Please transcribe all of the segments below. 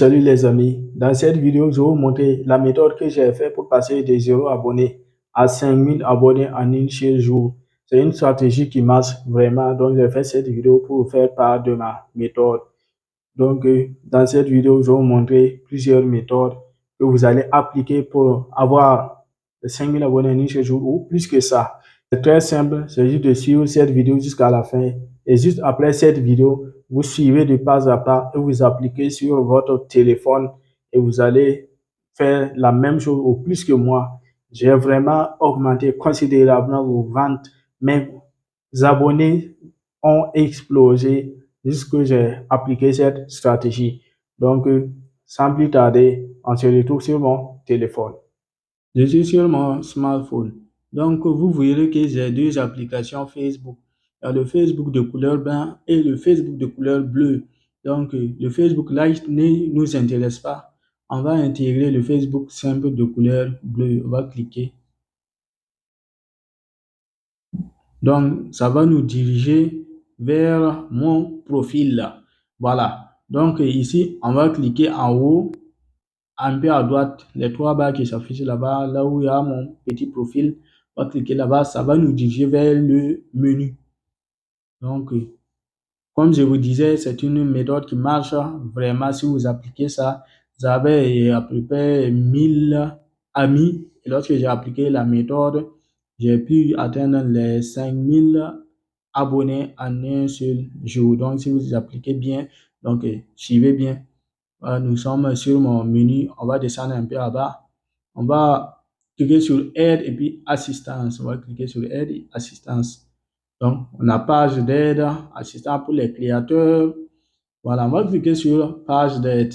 Salut les amis, dans cette vidéo, je vais vous montrer la méthode que j'ai fait pour passer de 0 abonnés à 5000 abonnés en un seul jour. C'est une stratégie qui marche vraiment, donc j'ai fait cette vidéo pour vous faire part de ma méthode. Donc, dans cette vidéo, je vais vous montrer plusieurs méthodes que vous allez appliquer pour avoir 5000 abonnés en un seul jour ou plus que ça. C'est très simple, c'est juste de suivre cette vidéo jusqu'à la fin. Et juste après cette vidéo, vous suivez de pas à pas et vous appliquez sur votre téléphone et vous allez faire la même chose ou plus que moi. J'ai vraiment augmenté considérablement vos ventes. Mes abonnés ont explosé jusque j'ai appliqué cette stratégie. Donc, sans plus tarder, on se retrouve sur mon téléphone. Je suis sur mon smartphone. Donc, vous verrez que j'ai deux applications Facebook. Il y a le Facebook de couleur blanc et le Facebook de couleur bleue. Donc, le Facebook Lite ne nous intéresse pas. On va intégrer le Facebook simple de couleur bleue. On va cliquer. Donc, ça va nous diriger vers mon profil là. Voilà. Donc, ici, on va cliquer en haut, un peu à droite, les trois barres qui s'affichent là-bas, là où il y a mon petit profil. On va cliquer là-bas, ça va nous diriger vers le menu. Donc, comme je vous disais, c'est une méthode qui marche vraiment. Si vous appliquez ça, vous avez à peu près 1000 amis. Et lorsque j'ai appliqué la méthode, j'ai pu atteindre les 5000 abonnés en un seul jour. Donc, si vous appliquez bien, donc suivez bien. Nous sommes sur mon menu. On va descendre un peu à bas. On va cliquer sur aide et puis assistance. On va cliquer sur aide et assistance. Donc, on a page d'aide, assistant pour les créateurs. Voilà, on va cliquer sur page d'aide.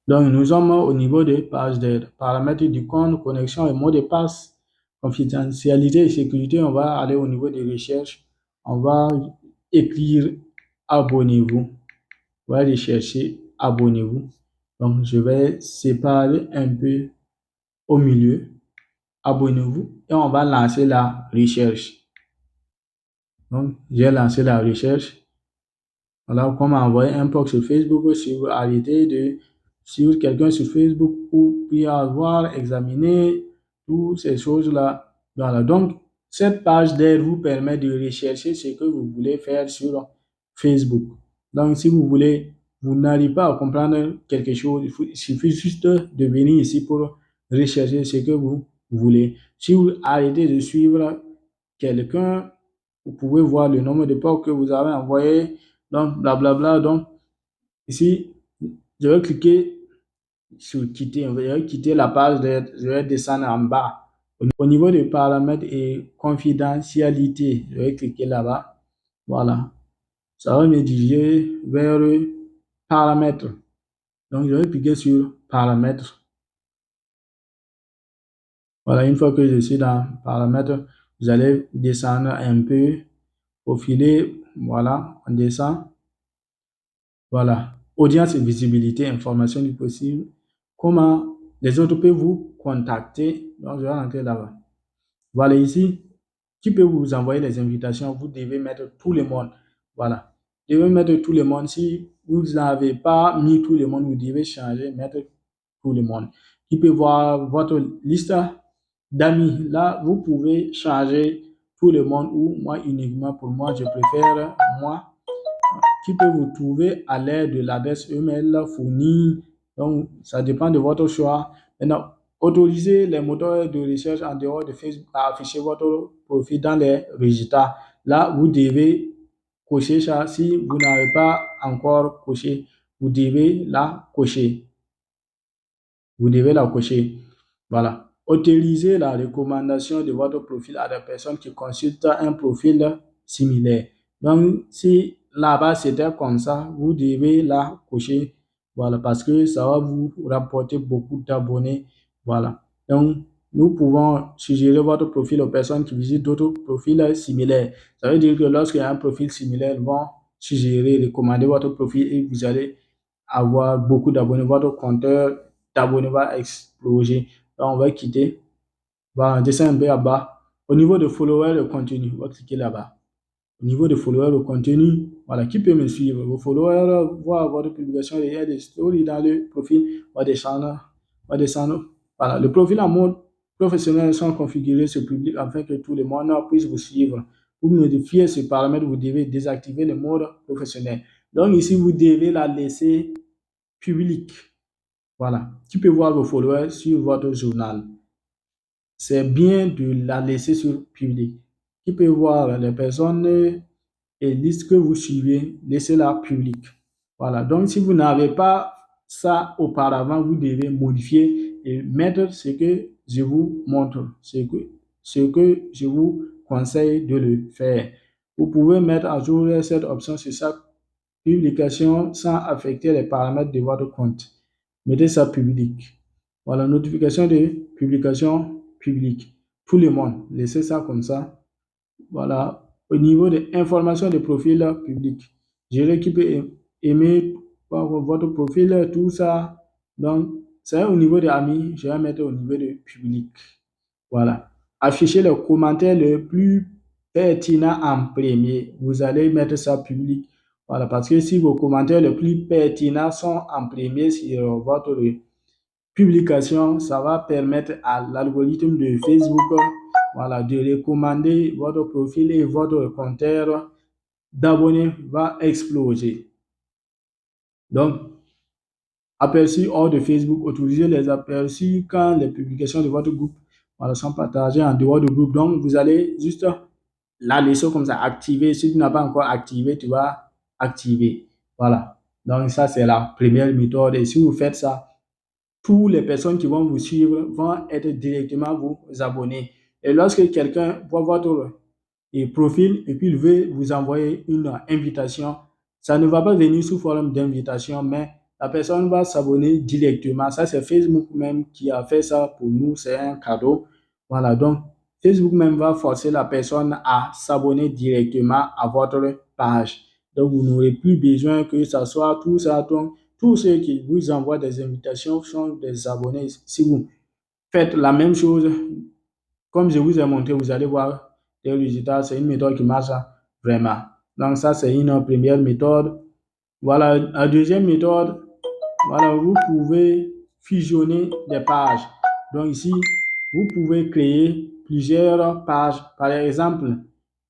Donc, nous sommes au niveau de page d'aide. Paramètres du compte, connexion et mot de passe, confidentialité et sécurité. On va aller au niveau des recherches. On va écrire abonnez-vous. On va rechercher abonnez-vous. Donc, je vais séparer un peu au milieu. Abonnez-vous et on va lancer la recherche. Donc, j'ai lancé la recherche. Voilà comment envoyer un post sur Facebook. Si vous arrêtez de suivre quelqu'un sur Facebook ou puis avoir examiné toutes ces choses-là. Voilà. Donc, cette page d'aide vous permet de rechercher ce que vous voulez faire sur Facebook. Donc, si vous voulez, vous n'arrivez pas à comprendre quelque chose, il suffit juste de venir ici pour rechercher ce que vous voulez. Si vous arrêtez de suivre quelqu'un, vous pouvez voir le nombre de posts que vous avez envoyé, donc blablabla. Donc, ici, je vais cliquer sur quitter. Je vais quitter la page, je vais descendre en bas. Au niveau des paramètres et confidentialité, je vais cliquer là-bas. Voilà. Ça va me diriger vers paramètres. Donc, je vais cliquer sur paramètres. Voilà, une fois que je suis dans paramètres, vous allez descendre un peu, profiler. Voilà, on descend. Voilà. Audience et visibilité, information du possible. Comment les autres peuvent vous contacter. Donc, je vais rentrer là-bas. Voilà ici. Qui peut vous envoyer les invitations? Vous devez mettre tout le monde. Voilà. Vous devez mettre tout le monde. Si vous n'avez pas mis tout le monde, vous devez changer, mettre tout le monde. Qui peut voir votre liste d'amis? Là, vous pouvez changer tout le monde ou moi uniquement. Pour moi, je préfère moi qui peut vous trouver à l'aide de l'adresse email fournie. Donc, ça dépend de votre choix. Maintenant, autorisez les moteurs de recherche en dehors de Facebook à afficher votre profil dans les résultats. Là, vous devez cocher ça. Si vous n'avez pas encore coché, vous devez la cocher. Vous devez la cocher. Voilà. Autorisez la recommandation de votre profil à des personnes qui consultent un profil similaire. Donc, si là-bas c'était comme ça, vous devez la cocher. Voilà, parce que ça va vous rapporter beaucoup d'abonnés. Voilà. Donc, nous pouvons suggérer votre profil aux personnes qui visitent d'autres profils similaires. Ça veut dire que lorsqu'il y a un profil similaire, ils vont suggérer, recommander votre profil et vous allez avoir beaucoup d'abonnés. Votre compteur d'abonnés va exploser. Donc, on va quitter. Voilà, on descend un peu à bas. Au niveau de followers, le contenu, on va cliquer là-bas. Au niveau de followers, le contenu, Voilà, qui peut me suivre. Vos followers voient votre publication, il y a des stories dans le profil, on va descendre. Voilà, le profil en mode professionnel sont configurés sur public afin que tout le monde puisse vous suivre. Pour modifier ce paramètre, vous devez désactiver le mode professionnel. Donc ici, vous devez la laisser publique. Voilà, qui peut voir vos followers sur votre journal. C'est bien de la laisser sur public. Qui peut voir les personnes et liste que vous suivez, laissez-la publique. Voilà. Donc, si vous n'avez pas ça auparavant, vous devez modifier et mettre ce que je vous montre, ce que je vous conseille de le faire. Vous pouvez mettre à jour cette option sur chaque publication sans affecter les paramètres de votre compte. Mettez ça public. Voilà, notification de publication publique. Tout le monde, laissez ça comme ça. Voilà, au niveau des informations de profil public, je qui peut aimer votre profil, tout ça. Donc, c'est au niveau des amis, je vais mettre au niveau de public. Voilà. Afficher les commentaires les plus pertinents en premier. Vous allez mettre ça public. Voilà, parce que si vos commentaires les plus pertinents sont en premier sur votre publication, ça va permettre à l'algorithme de Facebook, voilà, de recommander votre profil et votre compteur d'abonnés va exploser. Donc, aperçus hors de Facebook, autorisez les aperçus quand les publications de votre groupe, voilà, sont partagées en dehors du groupe. Donc, vous allez juste la laisser comme ça, activer. Si tu n'as pas encore activé, tu vas activer. Voilà. Donc, ça, c'est la première méthode. Et si vous faites ça, toutes les personnes qui vont vous suivre vont être directement vous abonner. Et lorsque quelqu'un voit votre profil et puis il veut vous envoyer une invitation, ça ne va pas venir sous forme d'invitation, mais la personne va s'abonner directement. Ça, c'est Facebook même qui a fait ça pour nous. C'est un cadeau. Voilà, donc Facebook même va forcer la personne à s'abonner directement à votre page. Donc, vous n'aurez plus besoin que ça soit tout ça. Donc, tous ceux qui vous envoient des invitations sont des abonnés. Si vous faites la même chose, comme je vous ai montré, vous allez voir des résultats. C'est une méthode qui marche vraiment. Donc, ça, c'est une première méthode. Voilà, la deuxième méthode, voilà, vous pouvez fusionner des pages. Donc, ici, vous pouvez créer plusieurs pages. Par exemple,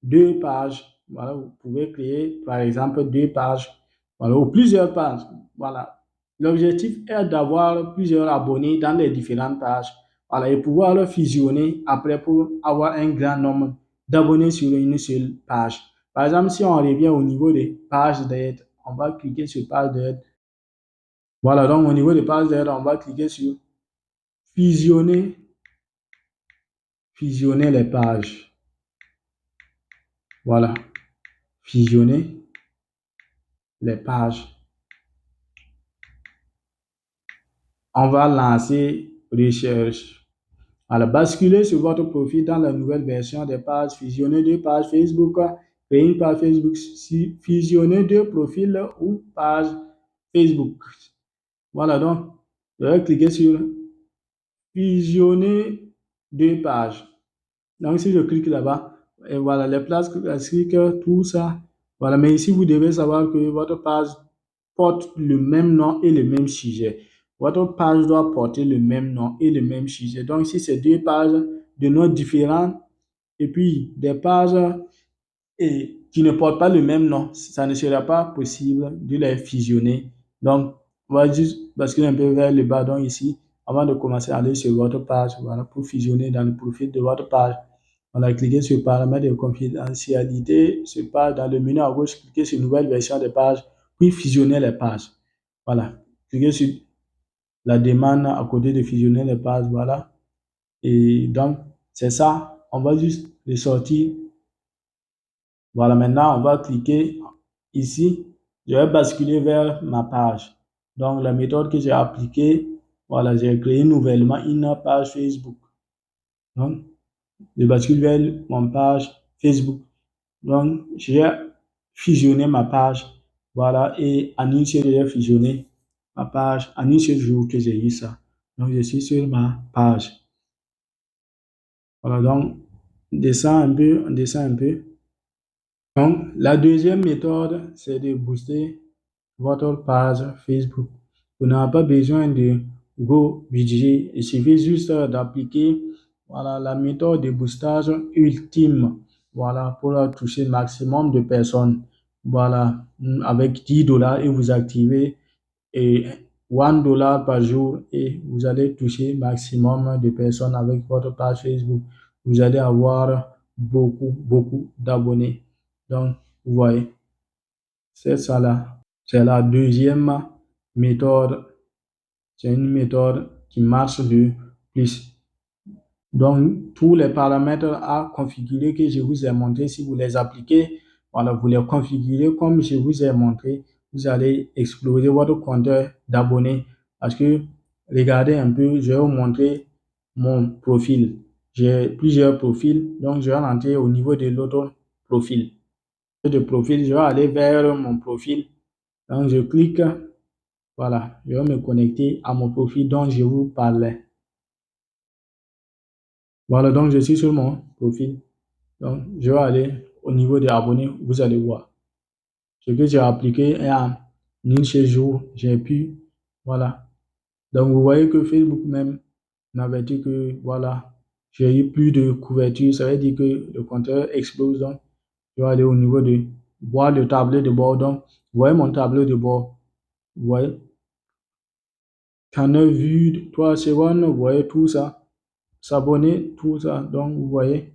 deux pages. Voilà, vous pouvez créer, par exemple, deux pages. Voilà, ou plusieurs pages. Voilà. L'objectif est d'avoir plusieurs abonnés dans les différentes pages. Voilà, et pouvoir le fusionner après pour avoir un grand nombre d'abonnés sur une seule page. Par exemple, si on revient au niveau des pages d'aide, on va cliquer sur page d'aide. Voilà, donc au niveau des pages d'aide, on va cliquer sur fusionner, fusionner les pages. Voilà, fusionner les pages. On va lancer recherche. Alors, basculer sur votre profil dans la nouvelle version des pages, fusionner deux pages Facebook, créer une page Facebook, fusionner deux profils ou pages Facebook. Voilà, donc, je vais cliquer sur fusionner deux pages. Donc, si je clique là-bas, et voilà, les places classiques, tout ça. Voilà, mais ici, vous devez savoir que votre page porte le même nom et le même sujet. Votre page doit porter le même nom et le même sujet. Donc, si c'est deux pages de noms différents et puis des pages qui ne portent pas le même nom, ça ne sera pas possible de les fusionner. Donc, on va juste basculer un peu vers le bas. Donc, ici, avant de commencer à aller sur votre page, voilà, pour fusionner dans le profil de votre page, on a cliqué sur paramètres de confidentialité, sur page, dans le menu à gauche, cliquez sur nouvelle version des pages, puis fusionner les pages. Voilà. Cliquez sur la demande à côté de fusionner les pages, voilà. Et donc, c'est ça. On va juste les sortir. Voilà, maintenant, on va cliquer ici. Je vais basculer vers ma page. Donc, la méthode que j'ai appliquée, voilà, j'ai créé nouvellement une page Facebook. Donc, je bascule vers mon page Facebook. Donc, je vais fusionner ma page. Voilà, et en une seule, j'ai fusionné ma page. En une seule jour que j'ai eu ça. Donc, je suis sur ma page. Voilà, donc, on descend un peu, on descend un peu. Donc, la deuxième méthode, c'est de booster votre page Facebook. Vous n'avez pas besoin de gros budget. Il suffit juste d'appliquer voilà, la méthode de boostage ultime voilà, pour toucher le maximum de personnes. Voilà, avec 10 dollars et vous activez et 1 dollar par jour et vous allez toucher maximum de personnes avec votre page Facebook. Vous allez avoir beaucoup d'abonnés. Donc, vous voyez, c'est ça là. C'est la deuxième méthode. C'est une méthode qui marche le plus. Donc, tous les paramètres à configurer que je vous ai montré, si vous les appliquez, voilà, vous les configurez comme je vous ai montré, vous allez exploser votre compteur d'abonnés. Parce que, regardez un peu, je vais vous montrer mon profil. J'ai plusieurs profils, donc je vais rentrer au niveau de l'autre profil. De profil, je vais aller vers mon profil. Donc, je clique, voilà, je vais me connecter à mon profil dont je vous parlais. Voilà, donc je suis sur mon profil. Donc, je vais aller au niveau des abonnés, vous allez voir. Ce que j'ai appliqué et en une seul jour, j'ai pu, voilà. Donc, vous voyez que Facebook même m'avait dit que, voilà, j'ai eu plus de couverture. Ça veut dire que le compteur explose. Donc, je vais aller au niveau de voir le tableau de bord. Donc, vous voyez mon tableau de bord. Vous voyez, qu'en a vu 3 secondes, vous voyez tout ça. S'abonner, tout ça. Donc, vous voyez,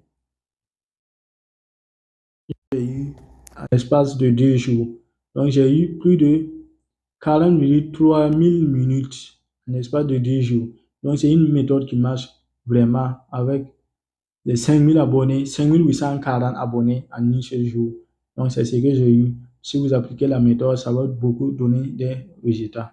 j'ai eu en l'espace de 2 jours. Donc, j'ai eu plus de 40,3 000 minutes en l'espace de 2 jours. Donc, c'est une méthode qui marche vraiment avec les 5 000 abonnés, 5 840 abonnés en un seul jour. Donc, c'est ce que j'ai eu. Si vous appliquez la méthode, ça va beaucoup donner des résultats.